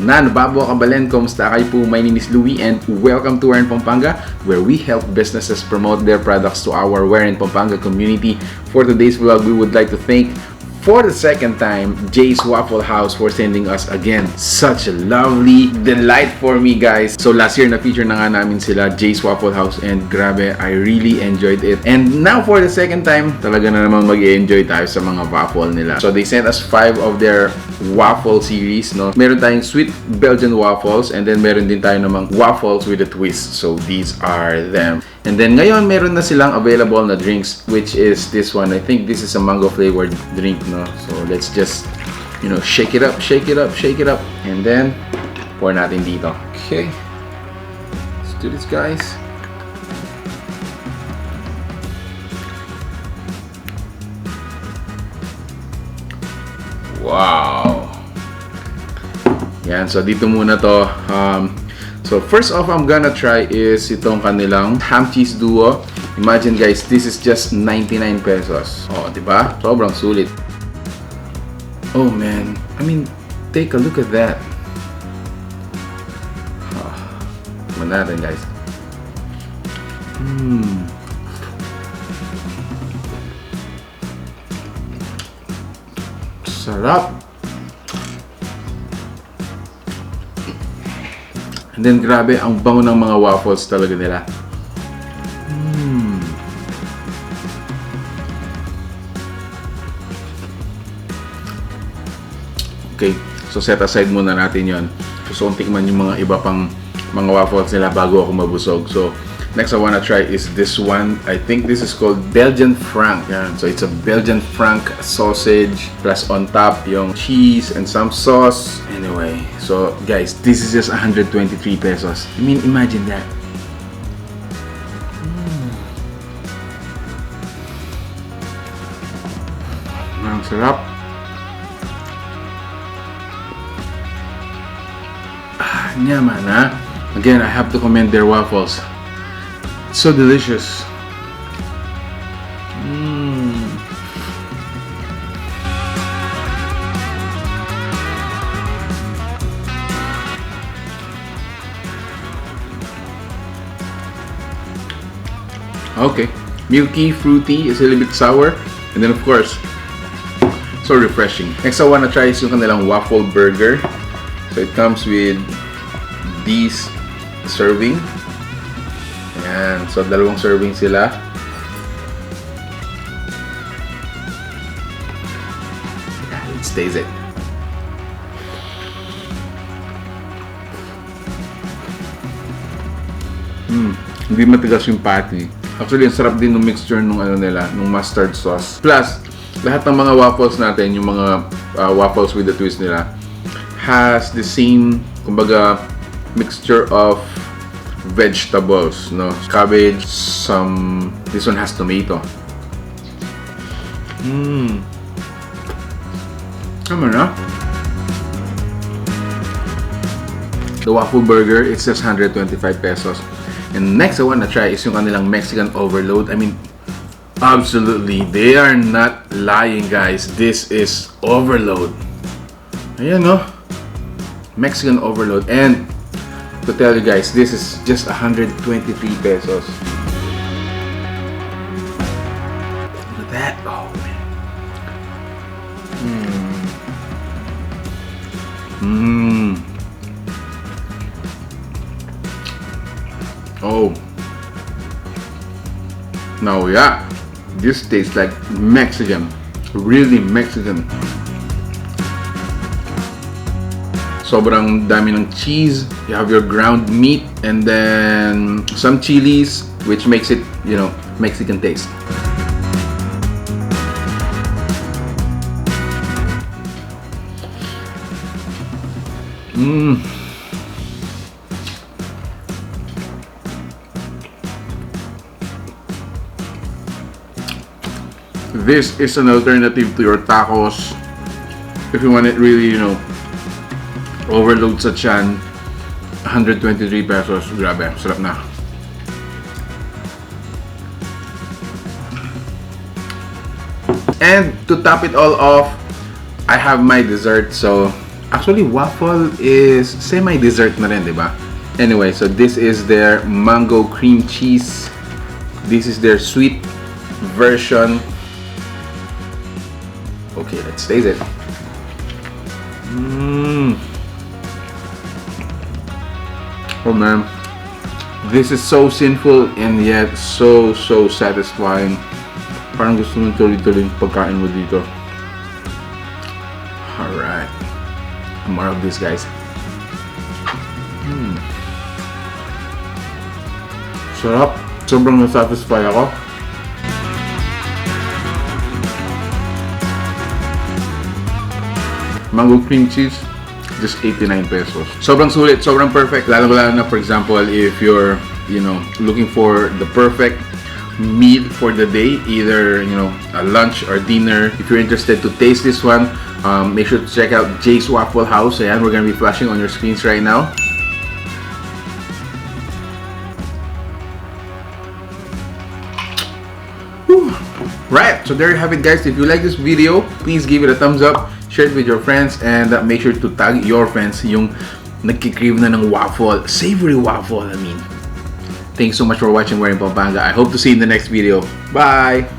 Nan, Babo Kabalen, kumusta kayo po? My name is Louie and welcome to Where in Pampanga, where we help businesses promote their products to our Where in Pampanga community. For today's vlog, we would like to thank for the second time Jay's Waffle House for sending us again such a lovely delight for me, guys. So last year na feature na nga namin sila, Jay's Waffle House, and grabe, I really enjoyed it. And now for the second time, talaga na naman mag-enjoy tayo sa mga waffle nila. So they sent us 5 of their waffle series, no? Meron tayong sweet Belgian waffles, and then meron din tayo namang waffles with a twist. So these are them. And then ngayon meron na silang available na drinks, which is this one. I think this is a mango flavored drink, no? So let's just, you know, shake it up, shake it up, shake it up, and then pour natin dito. Okay, let's do this, guys. Wow. Yan, so dito muna to. So first off, I'm gonna try is itong kanilang ham cheese duo. Imagine, guys, this is just 99 pesos. Oh, diba? Sobrang sulit. Oh man, I mean, take a look at that. Tikman natin, guys. Sarap. And then grabe, ang bango ng mga waffles talaga nila. Okay, so set aside muna natin yon. So tikman yung mga iba pang mga waffles nila bago ako mabusog. So next I wanna try is this one. I think this is called Belgian Frank. Yan. So it's a Belgian Frank sausage plus on top yung cheese and some sauce. Anyway, so guys, this is just 123 pesos. I mean, imagine that. Ang sarap. Yaman, ha? Again, I have to commend their waffles. It's so delicious. Okay, milky, fruity, it's a little bit sour, and then of course, so refreshing. Next I wanna try is yung kanilang waffle burger. So it comes with these serving. Ayan. So, dalawang serving sila. Let's taste it. Hindi matigas yung patty. Actually, ang sarap din ng mixture nung ano nila, nung mustard sauce. Plus, lahat ng mga waffles natin, yung mga waffles with the twist nila, has the same, kumbaga, mixture of vegetables, no? Cabbage, some, this one has tomato. Tama na. The waffle burger is just 125 pesos. And next I wanna try is yung kanilang Mexican overload. I mean, absolutely, they are not lying, guys. This is overload. Ayan, no? Mexican overload. And to tell you guys, this is just 123 pesos. Look at that. Oh man. Oh. Now yeah, this tastes like Mexican. Really Mexican. Sobrang dami ng cheese. You have your ground meat and then some chilies, which makes it, you know, Mexican taste. This is an alternative to your tacos. If you want it really, you know, overload sa tiyan, 123 pesos. Grabe, sarap na. And to top it all off, I have my dessert. So Actually, waffle is semi-dessert na rin, di ba? Anyway, so this is their mango cream cheese. This is their sweet version. Okay, let's taste it. Oh man, this is so simple and yet so satisfying. Parang gusto mong tuloy-tuloy pagkain mo dito. Alright. More of this, guys. Sarap. Sobrang na-satisfy ako. Mango cream cheese, just 89 pesos. Sobrang sulit, sobrang perfect. Lalo na, for example, if you're, looking for the perfect meal for the day, either, a lunch or dinner. If you're interested to taste this one, make sure to check out Jay's Waffle House. Ayan, we're gonna be flashing on your screens right now. Whew. Right, so there you have it, guys. If you like this video, please give it a thumbs up, share it with your friends, and make sure to tag your friends yung nagkikrave na ng waffle, savory waffle, I mean. Thanks so much for watching. We're in Pampanga. I hope to see you in the next video. Bye!